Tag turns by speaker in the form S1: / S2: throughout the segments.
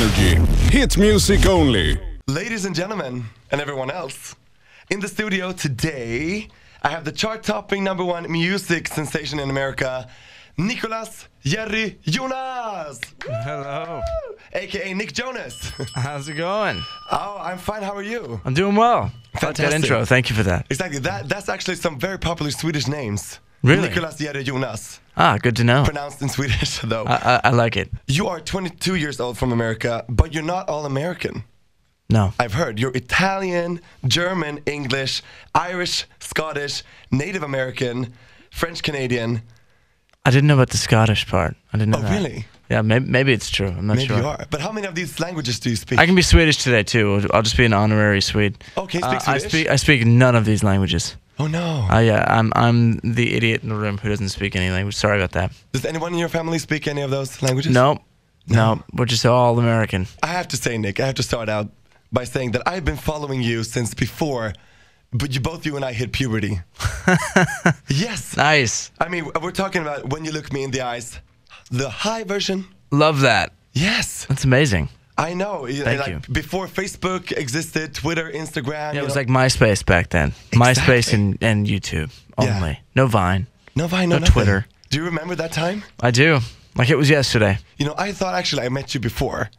S1: Energy. Hit music only.
S2: Ladies and gentlemen, and everyone else, in the studio today, I have the chart-topping #1 music sensation in America, Nicholas Jerry Jonas!
S3: Hello.
S2: AKA Nick Jonas.
S3: How's it going?
S2: Oh, I'm fine. How are you?
S3: I'm doing well.
S2: Fantastic.
S3: That intro. Thank you for that.
S2: Exactly. That's actually some very popular Swedish names.
S3: Really?
S2: Nicholas Jerry Jonas.
S3: Ah, good to know.
S2: Pronounced in Swedish, though.
S3: I like it.
S2: You are 22 years old from America, but you're not all American.
S3: No.
S2: I've heard you're Italian, German, English, Irish, Scottish, Native American, French Canadian.
S3: I didn't know about the Scottish part. I didn't know that.
S2: Oh, really?
S3: Yeah, maybe it's true. I'm not
S2: Maybe
S3: sure.
S2: you are. But how many of these languages do you speak?
S3: I can be Swedish today too. I'll just be an honorary Swede.
S2: Okay, speak Swedish?
S3: I speak none of these languages.
S2: Oh no.
S3: Yeah, I'm the idiot in the room who doesn't speak any language. Sorry about that.
S2: Does anyone in your family speak any of those languages?
S3: No. We're just all American.
S2: I have to say, Nick, I have to start out by saying that I've been following you since before, but both you and I hit puberty. Yes.
S3: Nice.
S2: I mean, we're talking about when you look me in the eyes, the high version.
S3: Love that.
S2: Yes.
S3: That's amazing.
S2: I know.
S3: Thank you.
S2: Before Facebook existed, Twitter, Instagram.
S3: Yeah, it was like MySpace back then.
S2: Exactly.
S3: MySpace and YouTube only.
S2: Yeah.
S3: No Vine.
S2: No Vine,
S3: no
S2: nothing.
S3: Twitter.
S2: Do you remember that time?
S3: I do. Like it was yesterday.
S2: You know, I thought actually I met you before.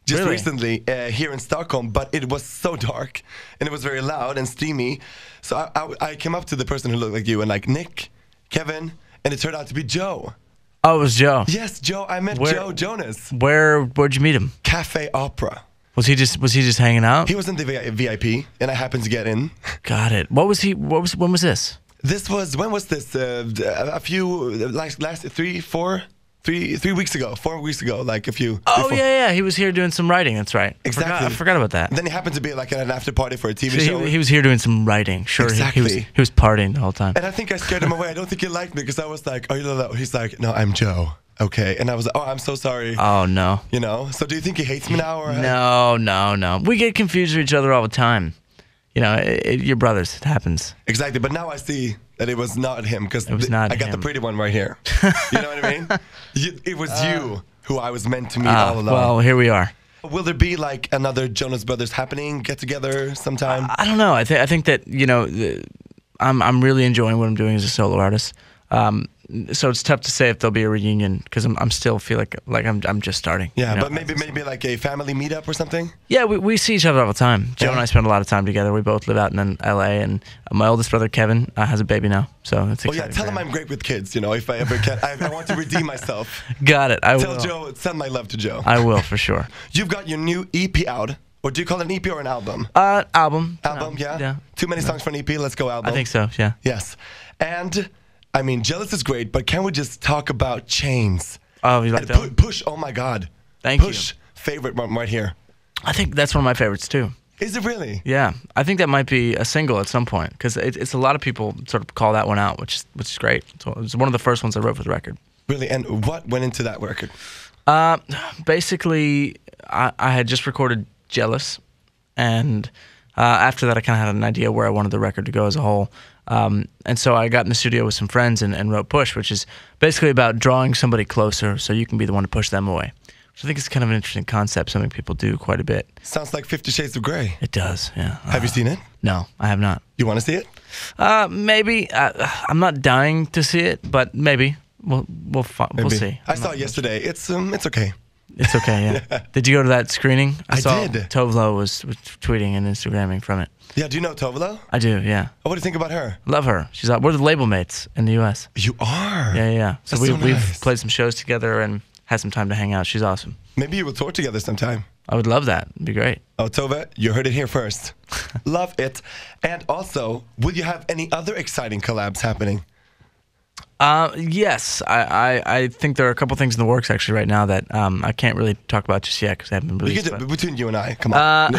S2: Just
S3: Really?
S2: recently here in Stockholm, but it was so dark and it was very loud and steamy. So I came up to the person who looked like you and like, Nick, Kevin, and it turned out to be Joe.
S3: Oh, it was Joe.
S2: Yes, Joe. I met Joe Jonas.
S3: Where'd you meet him?
S2: Cafe Opera.
S3: Was he just hanging out?
S2: He was in the VIP, and I happened to get in.
S3: Got it. When was this?
S2: When was this? A few, last 3 weeks ago, 4 weeks ago, like a few.
S3: Oh,
S2: before.
S3: yeah. He was here doing some writing. That's right.
S2: Exactly.
S3: I forgot about that.
S2: And then he happened to be like at an after party for a TV
S3: So
S2: show.
S3: he was here doing some writing. Sure.
S2: Exactly.
S3: He was partying the whole time.
S2: And I think I scared him away. I don't think he liked me because I was like, oh, you know, he's like, no, I'm Joe. Okay. And I was like, oh, I'm so sorry.
S3: Oh, no.
S2: You know? So do you think he hates me now? Or
S3: No. We get confused with each other all the time. You know, you're brothers. It happens.
S2: Exactly. But now I see that it was not him because
S3: not
S2: I got
S3: him.
S2: the pretty one right here. You know what I mean? It was you who I was meant to meet all along.
S3: Well, here we are.
S2: Will there be like another Jonas Brothers happening, get together sometime?
S3: I don't know. I think that, you know, I'm really enjoying what I'm doing as a solo artist. So it's tough to say if there'll be a reunion because I'm still feel like I'm just starting.
S2: Yeah,
S3: you know?
S2: but maybe like a family meetup or something.
S3: Yeah, we see each other all the time. Joe
S2: Yeah.
S3: and I spend a lot of time together. We both live out in LA, and my oldest brother Kevin has a baby now, so it's exciting.
S2: Oh yeah, tell him I'm great with kids. You know, if I ever can, I want to redeem myself.
S3: Got it. I will.
S2: Tell Joe, send my love to Joe.
S3: I will for sure.
S2: You've got your new EP out, or do you call it an EP or an album?
S3: Album.
S2: Album, yeah.
S3: Yeah.
S2: Too many songs for an EP. Let's go album.
S3: I think so. Yeah.
S2: Yes, and I mean, Jealous is great, but can we just talk about Chains?
S3: Oh, you like
S2: And
S3: that? one?
S2: Push, oh my God.
S3: Thank
S2: Push, favorite one right here.
S3: I think that's one of my favorites too.
S2: Is it really?
S3: Yeah, I think that might be a single at some point because it's a lot of people sort of call that one out, which is great. So it's one of the first ones I wrote for the record.
S2: Really? And what went into that record?
S3: Basically, I had just recorded Jealous, and after that I kind of had an idea where I wanted the record to go as a whole. And so I got in the studio with some friends and wrote Push, which is basically about drawing somebody closer so you can be the one to push them away. Which I think is kind of an interesting concept, something people do quite a bit.
S2: Sounds like 50 Shades of Grey.
S3: It does, yeah.
S2: Have you seen it?
S3: No, I have not.
S2: You want to see it?
S3: Maybe. I'm not dying to see it, but maybe. We'll see.
S2: I saw it yesterday. It's okay.
S3: It's okay, yeah. Did you go to that screening?
S2: I
S3: saw
S2: did.
S3: Tobbe was tweeting and Instagramming from it.
S2: Yeah, do you know Tovelo?
S3: I do, yeah.
S2: Oh, what do you think about her?
S3: Love her. We're the label mates in the U.S.
S2: You are?
S3: Yeah. So
S2: That's so
S3: we've
S2: nice.
S3: played some shows together and had some time to hang out. She's awesome.
S2: Maybe you will tour together sometime.
S3: I would love that. It'd be great.
S2: Oh, Tobbe, you heard it here first. Love it. And also, will you have any other exciting collabs happening?
S3: Yes. I think there are a couple things in the works actually right now that I can't really talk about just yet because they haven't been
S2: We
S3: released.
S2: can do it between you and I. Come on.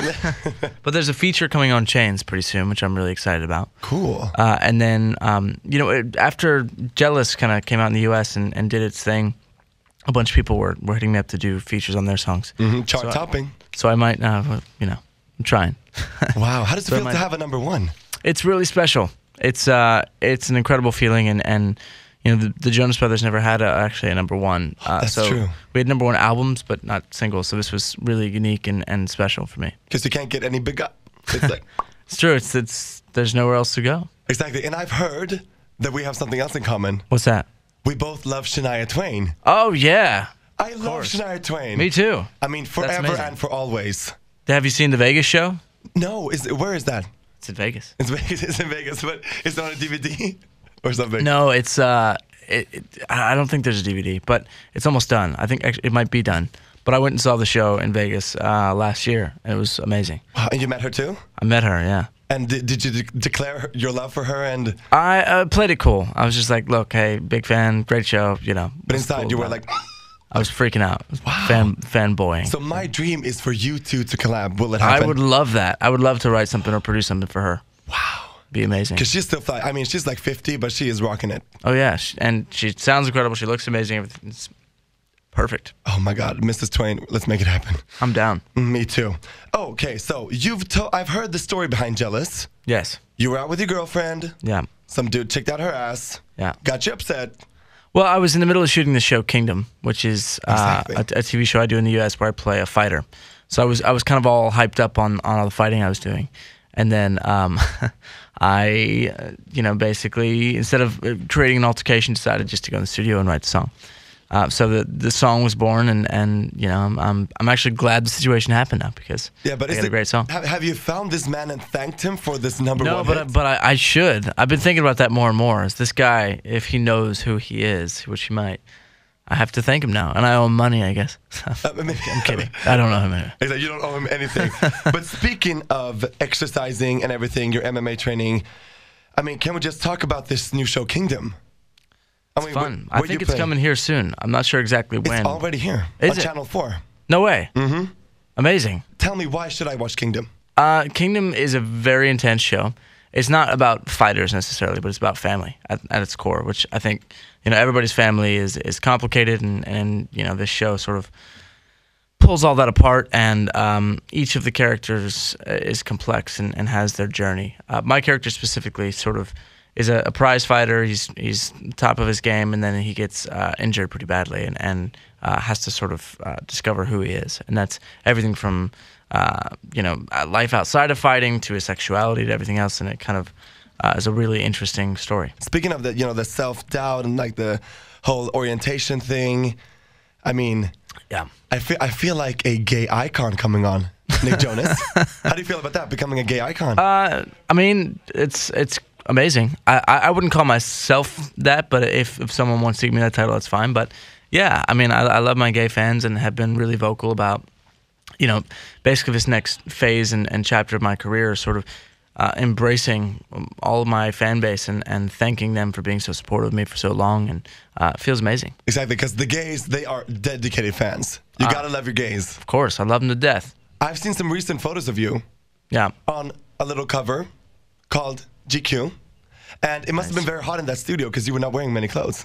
S3: But there's a feature coming on Chains pretty soon, which I'm really excited about.
S2: Cool.
S3: And then, after Jealous kind of came out in the U.S. and did its thing, a bunch of people were hitting me up to do features on their songs.
S2: Chart topping.
S3: So I might, I'm trying.
S2: Wow. How does it feel to have a #1?
S3: It's really special. It's an incredible feeling, and you know, the Jonas Brothers never had actually a #1.
S2: That's
S3: so
S2: true.
S3: we had #1 albums, but not singles. So this was really unique and special for me.
S2: Because you can't get any bigger. It's like
S3: It's true. There's nowhere else to go.
S2: exactly. And I've heard that we have something else in common.
S3: What's that?
S2: We both love Shania Twain.
S3: Oh yeah,
S2: I love
S3: course.
S2: Shania Twain.
S3: me too.
S2: I mean, forever
S3: amazing.
S2: and for always.
S3: Have you seen the Vegas show?
S2: No, where is that?
S3: It's in Vegas.
S2: It's Vegas. It's in Vegas, but it's not on a DVD or something.
S3: No, it's I don't think there's a DVD, but it's almost done. I think actually it might be done. But I went and saw the show in Vegas last year, and it was amazing.
S2: Wow, and you met her too?
S3: I met her, yeah.
S2: And did you declare your love for her? And
S3: I played it cool. I was just like, look, hey, big fan, great show, you know.
S2: but
S3: what's
S2: inside
S3: cool
S2: you were
S3: about it?
S2: like,
S3: I was freaking out.
S2: Wow.
S3: Fanboying.
S2: so my dream is for you two to collab. Will it happen?
S3: I would love that. I would love to write something or produce something for her.
S2: Wow.
S3: Be amazing.
S2: Because she's still fly. I mean, she's like 50, but she is rocking it.
S3: Oh yeah, and she sounds incredible. She looks amazing. Everything's perfect.
S2: Oh my God, Mrs. Twain, let's make it happen.
S3: I'm down.
S2: Me too. Okay, so I've heard the story behind Jealous.
S3: Yes.
S2: You were out with your girlfriend.
S3: Yeah.
S2: Some dude checked out her ass.
S3: Yeah.
S2: Got you upset.
S3: Well, I was in the middle of shooting the show Kingdom, which is
S2: Exactly.
S3: a TV show I do in the U.S. where I play a fighter. So I was kind of all hyped up on all the fighting I was doing, and then I basically instead of creating an altercation, decided just to go in the studio and write the song. So the song was born, and you know I'm actually glad the situation happened now because
S2: Yeah, but
S3: I got a great song.
S2: Have you found this man and thanked him for this #1
S3: No,
S2: hit?
S3: but I should. I've been thinking about that more and more. Is this guy, if he knows who he is, which he might, I have to thank him now, and I owe him money, I guess. I'm kidding. I don't know him.
S2: Exactly, you don't owe him anything. But speaking of exercising and everything, your MMA training, I mean, can we just talk about this new show, Kingdom? I mean,
S3: Fun.
S2: where
S3: I think
S2: you
S3: it's
S2: play?
S3: coming here soon. I'm not sure exactly when.
S2: It's already here
S3: Is
S2: on
S3: it?
S2: Channel 4.
S3: No way. Mm-hmm. Amazing.
S2: Tell me, why should I watch Kingdom?
S3: Kingdom is a very intense show. It's not about fighters necessarily, but it's about family at its core, which I think, you know, everybody's family is complicated, and you know, this show sort of pulls all that apart, and each of the characters is complex and has their journey. My character specifically sort of is a prize fighter. He's top of his game, and then he gets injured pretty badly, and has to sort of discover who he is, and that's everything from life outside of fighting to his sexuality to everything else, and it kind of is a really interesting story.
S2: Speaking of the self-doubt and like the whole orientation thing, I mean,
S3: Yeah.
S2: I feel like a gay icon coming on, Nick Jonas. How do you feel about that, becoming a gay icon?
S3: I mean, it's amazing. I wouldn't call myself that, but if someone wants to give me that title, that's fine. But yeah, I mean, I love my gay fans and have been really vocal about, you know, basically this next phase and chapter of my career, sort of embracing all of my fan base and thanking them for being so supportive of me for so long, and it feels amazing.
S2: Exactly, because the gays, they are dedicated fans. You gotta love your gays.
S3: Of course, I love them to death.
S2: I've seen some recent photos of you
S3: Yeah.
S2: on a little cover called GQ. And it must have been very hot in that studio because you were not wearing many clothes.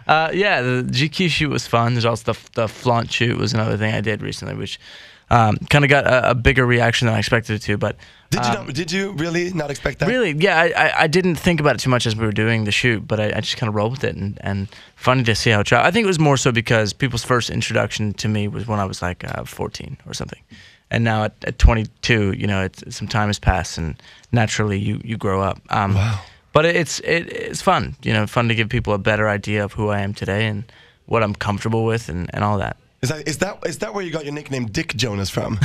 S3: Yeah, the GQ shoot was fun. There's also the flaunt shoot was another thing I did recently, which kind of got a bigger reaction than I expected it to. But
S2: Did you really not expect that?
S3: really, yeah, I didn't think about it too much as we were doing the shoot, but I just kind of rolled with it, and funny to see how it traveled. I think it was more so because people's first introduction to me was when I was like 14 or something. And now at 22, you know, some time has passed, and naturally you grow up.
S2: Wow.
S3: But it's fun, you know, fun to give people a better idea of who I am today and what I'm comfortable with and all that.
S2: Is that where you got your nickname Dick Jonas from?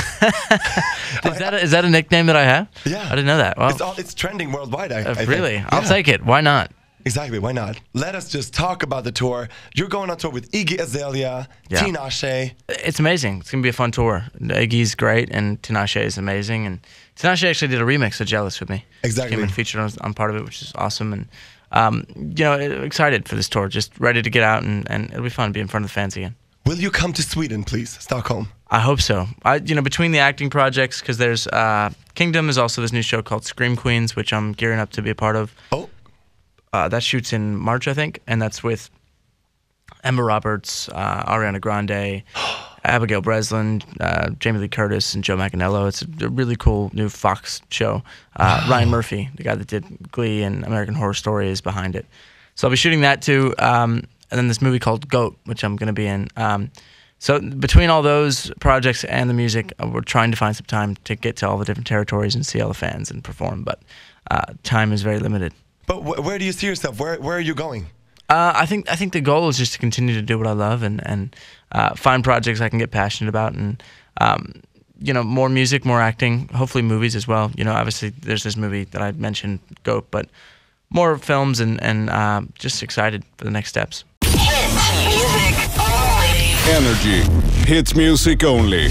S3: Is that a nickname that I have?
S2: Yeah.
S3: I didn't know that. Well,
S2: It's trending worldwide, I think.
S3: really?
S2: Yeah.
S3: I'll take it. Why not?
S2: Exactly, why not? Let us just talk about the tour. You're going on tour with Iggy Azalea,
S3: Yeah.
S2: Tinashe.
S3: It's amazing. It's going to be a fun tour. Iggy's great, and Tinashe is amazing. And Tinashe actually did a remix of Jealous with me.
S2: Exactly.
S3: Came and featured on part of it, which is awesome. And, you know, excited for this tour. Just ready to get out, and it'll be fun to be in front of the fans again.
S2: Will you come to Sweden, please? Stockholm.
S3: I hope so. You know, between the acting projects, because there's Kingdom is also this new show called Scream Queens, which I'm gearing up to be a part of.
S2: Oh.
S3: That shoots in March, I think, and that's with Emma Roberts, Ariana Grande, Abigail Breslin, Jamie Lee Curtis, and Joe Manganiello. It's a really cool new Fox show. Ryan Murphy, the guy that did Glee and American Horror Story, is behind it. So I'll be shooting that too, and then this movie called Goat, which I'm going to be in. So between all those projects and the music, we're trying to find some time to get to all the different territories and see all the fans and perform, but time is very limited.
S2: But where do you see yourself? Where are you going?
S3: I think the goal is just to continue to do what I love and find projects I can get passionate about, and more music, more acting, hopefully movies as well. Obviously there's this movie that I mentioned, Goat, but more films and just excited for the next steps.
S1: Energy. Hits music only.